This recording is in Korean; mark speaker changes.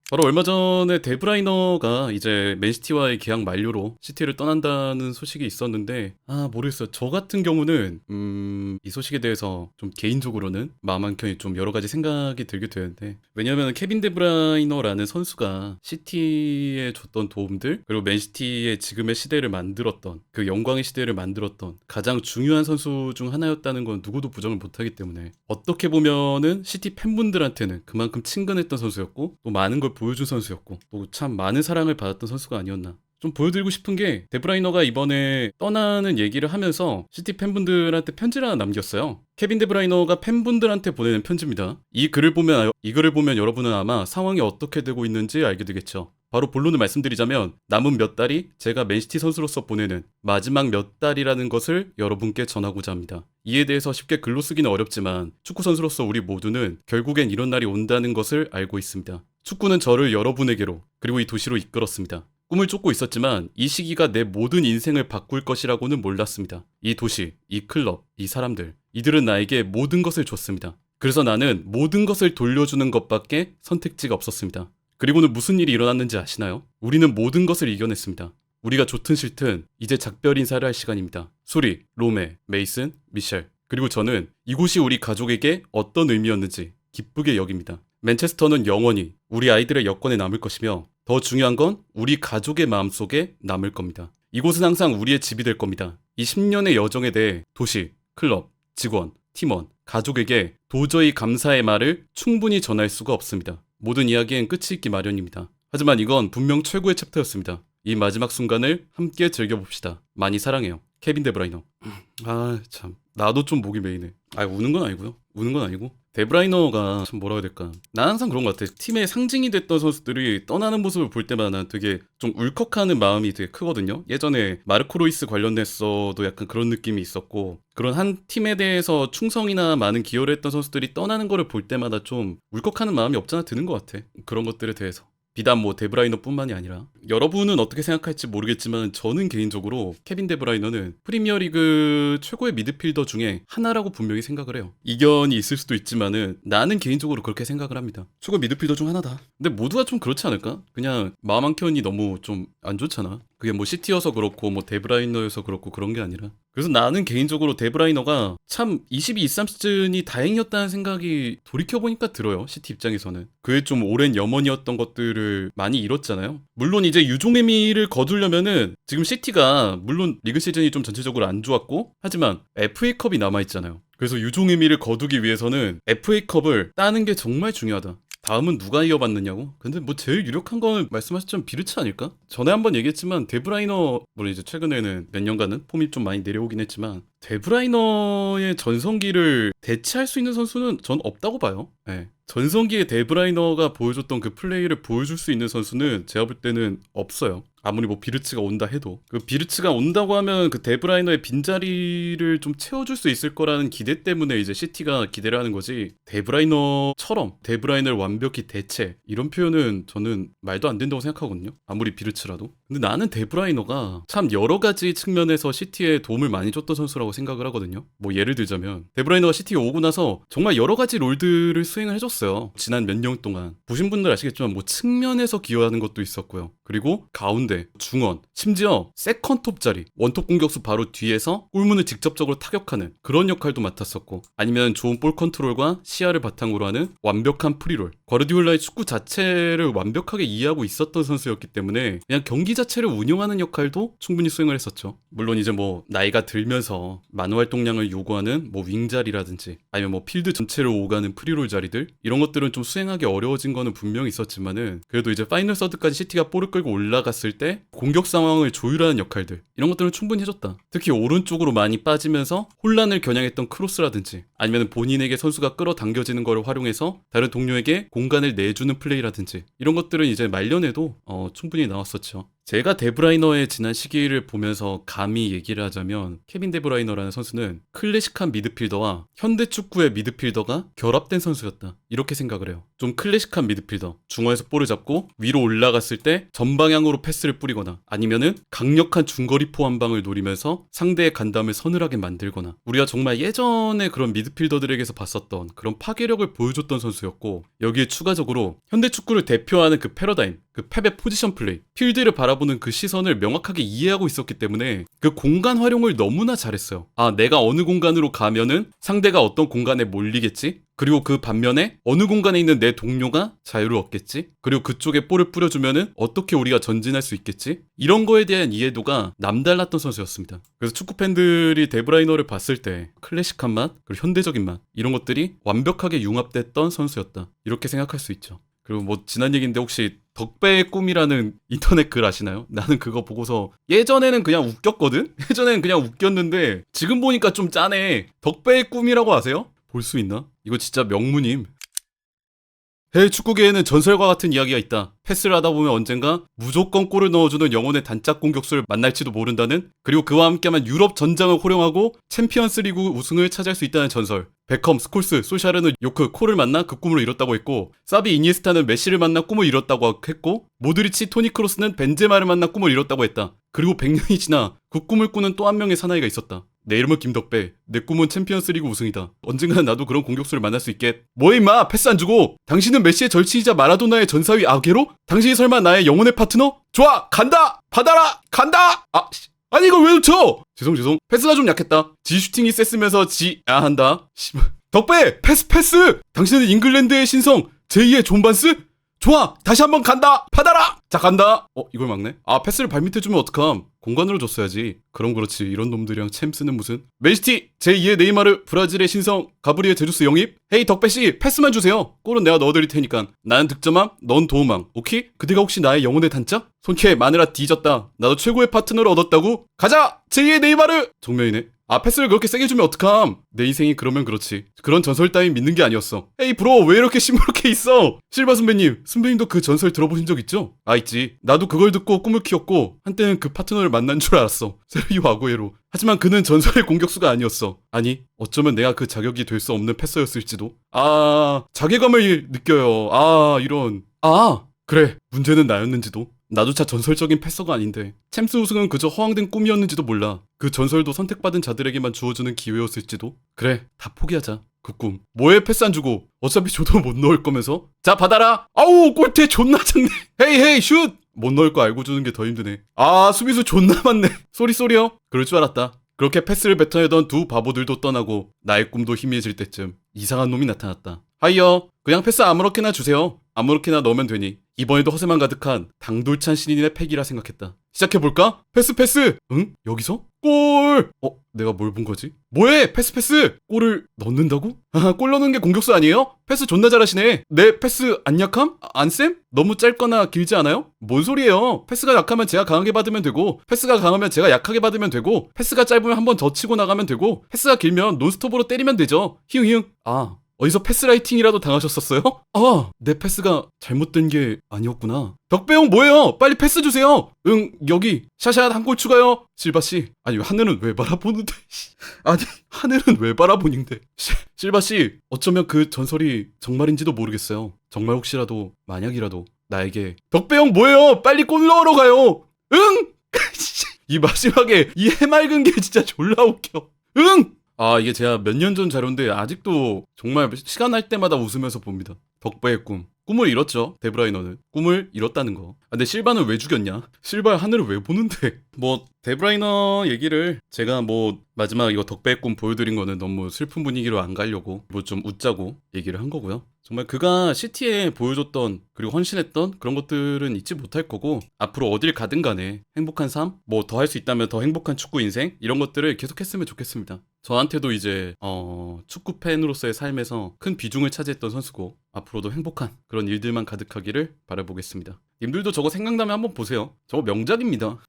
Speaker 1: 바로 얼마 전에 데브라이너가 이제 맨시티와의 계약 만료로 시티를 떠난다는 소식이 있었는데 모르겠어요. 저 같은 경우는 이 소식에 대해서 좀 개인적으로는 마음 한켠에 좀 여러 가지 생각이 들게 되는데, 왜냐하면 케빈 데브라이너라는 선수가 시티에 줬던 도움들, 그리고 맨시티의 지금의 시대를 만들었던, 그 영광의 시대를 만들었던 가장 중요한 선수 중 하나였다는 건 누구도 부정을 못하기 때문에, 어떻게 보면은 시티 팬분들한테는 그만큼 친근했던 선수였고, 또 많은 걸 보여준 선수였고, 또 참 많은 사랑을 받았던 선수가 아니었나. 좀 보여드리고 싶은 게, 데브라이너가 이번에 떠나는 얘기를 하면서 시티 팬분들한테 편지를 하나 남겼어요. 케빈 데브라이너가 팬분들한테 보내는 편지입니다. 이 글을 보면 여러분은 아마 상황이 어떻게 되고 있는지 알게 되겠죠. 바로 본론을 말씀드리자면, 남은 몇 달이 제가 맨시티 선수로서 보내는 마지막 몇 달이라는 것을 여러분께 전하고자 합니다. 이에 대해서 쉽게 글로 쓰기는 어렵지만, 축구 선수로서 우리 모두는 결국엔 이런 날이 온다는 것을 알고 있습니다. 축구는 저를 여러분에게로, 그리고 이 도시로 이끌었습니다. 꿈을 쫓고 있었지만 이 시기가 내 모든 인생을 바꿀 것이라고는 몰랐습니다. 이 도시, 이 클럽, 이 사람들, 이들은 나에게 모든 것을 줬습니다. 그래서 나는 모든 것을 돌려주는 것밖에 선택지가 없었습니다. 그리고는 무슨 일이 일어났는지 아시나요? 우리는 모든 것을 이겨냈습니다. 우리가 좋든 싫든 이제 작별 인사를 할 시간입니다. 수리, 로메, 메이슨, 미셸, 그리고 저는 이곳이 우리 가족에게 어떤 의미였는지 기쁘게 여깁니다. 맨체스터는 영원히 우리 아이들의 여권에 남을 것이며, 더 중요한 건 우리 가족의 마음속에 남을 겁니다. 이곳은 항상 우리의 집이 될 겁니다. 이 10년의 여정에 대해 도시, 클럽, 직원, 팀원, 가족에게 도저히 감사의 말을 충분히 전할 수가 없습니다. 모든 이야기엔 끝이 있기 마련입니다. 하지만 이건 분명 최고의 챕터였습니다. 이 마지막 순간을 함께 즐겨봅시다. 많이 사랑해요. 케빈 데브라이너. 참, 나도 좀 목이 메이네. 우는 건 아니고요. 우는 건 아니고, 데브라이너가 참 뭐라 해야 될까, 난 항상 그런 것 같아. 팀의 상징이 됐던 선수들이 떠나는 모습을 볼 때마다 난 되게 좀 울컥하는 마음이 되게 크거든요. 예전에 마르코 로이스 관련됐어도 약간 그런 느낌이 있었고, 그런 한 팀에 대해서 충성이나 많은 기여를 했던 선수들이 떠나는 거를 볼 때마다 좀 울컥하는 마음이 없잖아 드는 것 같아. 그런 것들에 대해서. 비단 데브라이너뿐만이 아니라, 여러분은 어떻게 생각할지 모르겠지만 저는 개인적으로 케빈 데브라이너는 프리미어리그 최고의 미드필더 중에 하나라고 분명히 생각을 해요. 이견이 있을 수도 있지만은 나는 개인적으로 그렇게 생각을 합니다. 최고 미드필더 중 하나다. 근데 모두가 좀 그렇지 않을까? 그냥 마음 한켠이 너무 좀 안 좋잖아. 그게 시티여서 그렇고 데브라이너여서 그렇고 그런 게 아니라. 그래서 나는 개인적으로 데브라이너가 참 22-23 시즌이 다행이었다는 생각이 돌이켜보니까 들어요. 시티 입장에서는. 그의 좀 오랜 염원이었던 것들을 많이 잃었잖아요. 물론 이제 유종의 미를 거두려면은 지금 시티가 물론 리그 시즌이 좀 전체적으로 안 좋았고, 하지만 FA컵이 남아있잖아요. 그래서 유종의 미를 거두기 위해서는 FA컵을 따는 게 정말 중요하다. 다음은 누가 이어받느냐고? 근데 제일 유력한 거는 말씀하셨지만 비르츠 아닐까? 전에 한번 얘기했지만 데브라이너, 물론 이제 최근에는 몇 년간은 폼이 좀 많이 내려오긴 했지만, 데브라이너의 전성기를 대체할 수 있는 선수는 전 없다고 봐요. 네. 전성기의 데브라이너가 보여줬던 그 플레이를 보여줄 수 있는 선수는 제가 볼 때는 없어요. 아무리 비르츠가 온다 해도. 그 비르츠가 온다고 하면 그 데브라이너의 빈자리를 좀 채워줄 수 있을 거라는 기대 때문에 이제 시티가 기대를 하는 거지, 데브라이너처럼 데브라이너를 완벽히 대체, 이런 표현은 저는 말도 안 된다고 생각하거든요. 아무리 비르츠라도. 근데 나는 데브라이너가 참 여러 가지 측면에서 시티에 도움을 많이 줬던 선수라고 생각을 하거든요. 예를 들자면 데브라이너가 시티에 오고 나서 정말 여러 가지 롤들을 수행을 해줬어요. 지난 몇 년 동안. 보신 분들 아시겠지만 측면에서 기여하는 것도 있었고요. 그리고 가운데, 중원, 심지어 세컨톱 자리, 원톱 공격수 바로 뒤에서 골문을 직접적으로 타격하는 그런 역할도 맡았었고, 아니면 좋은 볼 컨트롤과 시야를 바탕으로 하는 완벽한 프리롤, 과르디올라의 축구 자체를 완벽하게 이해하고 있었던 선수였기 때문에 그냥 경기 자체를 운영하는 역할도 충분히 수행을 했었죠. 물론 이제 나이가 들면서 많은 활동량을 요구하는 윙자리라든지, 아니면 필드 전체를 오가는 프리롤 자리들, 이런 것들은 좀 수행하기 어려워진 거는 분명히 있었지만은, 그래도 이제 파이널 서드까지 시티가 볼을 끌고 올라갔을 때 공격 상황을 조율하는 역할들, 이런 것들은 충분히 해줬다. 특히 오른쪽으로 많이 빠지면서 혼란을 겨냥했던 크로스라든지, 아니면 본인에게 선수가 끌어당겨지는 걸 활용해서 다른 동료에게 공간을 내주는 플레이라든지, 이런 것들은 이제 말년에도 충분히 나왔었죠. 제가 데브라이너의 지난 시기를 보면서 감히 얘기를 하자면 케빈 데브라이너라는 선수는 클래식한 미드필더와 현대 축구의 미드필더가 결합된 선수였다. 이렇게 생각을 해요. 좀 클래식한 미드필더, 중앙에서 볼을 잡고 위로 올라갔을 때 전방향으로 패스를 뿌리거나 아니면은 강력한 중거리포 한 방을 노리면서 상대의 간담을 서늘하게 만들거나 우리가 정말 예전에 그런 미드필더들에게서 봤었던 그런 파괴력을 보여줬던 선수였고, 여기에 추가적으로 현대 축구를 대표하는 그 패러다임, 그 펩의 포지션 플레이, 필드를 바라보는 그 시선을 명확하게 이해하고 있었기 때문에 그 공간 활용을 너무나 잘했어요. 아, 내가 어느 공간으로 가면은 상대가 어떤 공간에 몰리겠지? 그리고 그 반면에 어느 공간에 있는 내 동료가 자유를 얻겠지? 그리고 그쪽에 볼을 뿌려주면은 어떻게 우리가 전진할 수 있겠지? 이런 거에 대한 이해도가 남달랐던 선수였습니다. 그래서 축구 팬들이 데브라이너를 봤을 때 클래식한 맛, 그리고 현대적인 맛, 이런 것들이 완벽하게 융합됐던 선수였다. 이렇게 생각할 수 있죠. 그리고 뭐 지난 얘기인데 혹시 덕배의 꿈이라는 인터넷 글 아시나요? 나는 그거 보고서 예전에는 그냥 웃겼거든? 예전에는 그냥 웃겼는데 지금 보니까 좀 짜네. 덕배의 꿈이라고 아세요? 볼 수 있나? 이거 진짜 명문임. 해외 축구계에는 전설과 같은 이야기가 있다. 패스를 하다 보면 언젠가 무조건 골을 넣어주는 영혼의 단짝 공격수를 만날지도 모른다는, 그리고 그와 함께하면 유럽 전장을 호령하고 챔피언스 리그 우승을 차지할 수 있다는 전설. 베컴, 스콜스, 솔샤르는 요크, 콜을 만나 그 꿈을 이뤘다고 했고, 사비, 이니에스타는 메시를 만나 꿈을 이뤘다고 했고, 모드리치, 토니 크로스는 벤제마를 만나 꿈을 이뤘다고 했다. 그리고 100년이 지나 그 꿈을 꾸는 또 한 명의 사나이가 있었다. 내 이름은 김덕배. 내 꿈은 챔피언스 리그 우승이다. 언젠간 나도 그런 공격수를 만날 수 있겠. 뭐해 임마, 패스 안 주고. 당신은 메시의 절친이자 마라도나의 전사위 아게로? 당신이 설마 나의 영혼의 파트너? 좋아, 간다! 받아라! 간다! 아니 이걸 왜 놓쳐? 죄송. 패스가 좀 약했다. 지 슈팅이 셌으면서 한다. 덕배! 패스! 당신은 잉글랜드의 신성 제2의 존 반스? 좋아! 다시 한번 간다! 받아라! 자, 간다! 이걸 막네? 패스를 발밑에 주면 어떡함? 공간으로 줬어야지. 그럼 그렇지. 이런 놈들이랑 챔스는 무슨? 맨시티! 제2의 네이마르, 브라질의 신성, 가브리엘 제주스 영입? 헤이 덕배씨, 패스만 주세요. 골은 내가 넣어드릴 테니까. 나는 득점함, 넌 도움함. 오케이? 그대가 혹시 나의 영혼의 단짝? 손캐, 마누라 뒤졌다. 나도 최고의 파트너를 얻었다고? 가자! 제2의 네이마르! 정면이네. 패스를 그렇게 세게 주면 어떡함? 내 인생이 그러면 그렇지. 그런 전설 따윈 믿는 게 아니었어. 에이 브로, 왜 이렇게 시무룩해 있어? 실바 선배님도 그 전설 들어보신 적 있죠? 있지. 나도 그걸 듣고 꿈을 키웠고 한때는 그 파트너를 만난 줄 알았어. 세르히오 아구에로. 하지만 그는 전설의 공격수가 아니었어. 아니, 어쩌면 내가 그 자격이 될 수 없는 패서였을지도. 자괴감을 느껴요. 이런. 그래, 문제는 나였는지도. 나조차 전설적인 패서가 아닌데 챔스 우승은 그저 허황된 꿈이었는지도 몰라. 그 전설도 선택받은 자들에게만 주어주는 기회였을지도. 그래, 다 포기하자. 그 꿈. 뭐해, 패스 안 주고. 어차피 줘도 못 넣을 거면서. 자, 받아라. 골대 존나 작네. 헤이 슛. 못 넣을 거 알고 주는 게 더 힘드네. 수비수 존나 많네. 쏘리요. 그럴 줄 알았다. 그렇게 패스를 뱉어내던 두 바보들도 떠나고 나의 꿈도 희미해질 때쯤 이상한 놈이 나타났다. 하이요, 그냥 패스 아무렇게나 주세요. 아무렇게나 넣으면 되니. 이번에도 허세만 가득한 당돌찬 신인의 패기라 생각했다. 시작해볼까? 패스! 응? 여기서? 골! 내가 뭘 본 거지? 뭐해? 패스! 골을 넣는다고? 골 넣는 게 공격수 아니에요? 패스 존나 잘하시네. 내 패스 안 약함? 안 쌤? 너무 짧거나 길지 않아요? 뭔 소리예요? 패스가 약하면 제가 강하게 받으면 되고, 패스가 강하면 제가 약하게 받으면 되고, 패스가 짧으면 한 번 더 치고 나가면 되고, 패스가 길면 논스톱으로 때리면 되죠. 히응. 어디서 패스라이팅이라도 당하셨었어요? 내 패스가 잘못된 게 아니었구나. 덕배형 뭐예요? 빨리 패스 주세요. 여기 샤샷 한 골 추가요. 실바씨. 아니, 하늘은 왜 바라보는데? 하늘은 왜 바라보는데? 실바씨, 어쩌면 그 전설이 정말인지도 모르겠어요. 정말 혹시라도, 만약이라도 나에게. 덕배형 뭐예요? 빨리 골 넣으러 가요. 이 마지막에 이 해맑은 게 진짜 졸라 웃겨. 이게 제가 몇 년 전 자료인데 아직도 정말 시간 날 때마다 웃으면서 봅니다. 덕배의 꿈. 꿈을 이뤘죠, 데브라이너는. 꿈을 이뤘다는 거. 근데 실바는 왜 죽였냐? 실바의 하늘을 왜 보는데? 데브라이너 얘기를 제가 마지막 이거 덕배의 꿈 보여드린 거는 너무 슬픈 분위기로 안 가려고 좀 웃자고 얘기를 한 거고요. 정말 그가 시티에 보여줬던, 그리고 헌신했던 그런 것들은 잊지 못할 거고, 앞으로 어딜 가든 간에 행복한 삶, 더 할 수 있다면 더 행복한 축구 인생, 이런 것들을 계속했으면 좋겠습니다. 저한테도 이제 축구 팬으로서의 삶에서 큰 비중을 차지했던 선수고, 앞으로도 행복한 그런 일들만 가득하기를 바라보겠습니다. 님들도 저거 생각나면 한번 보세요. 저거 명작입니다.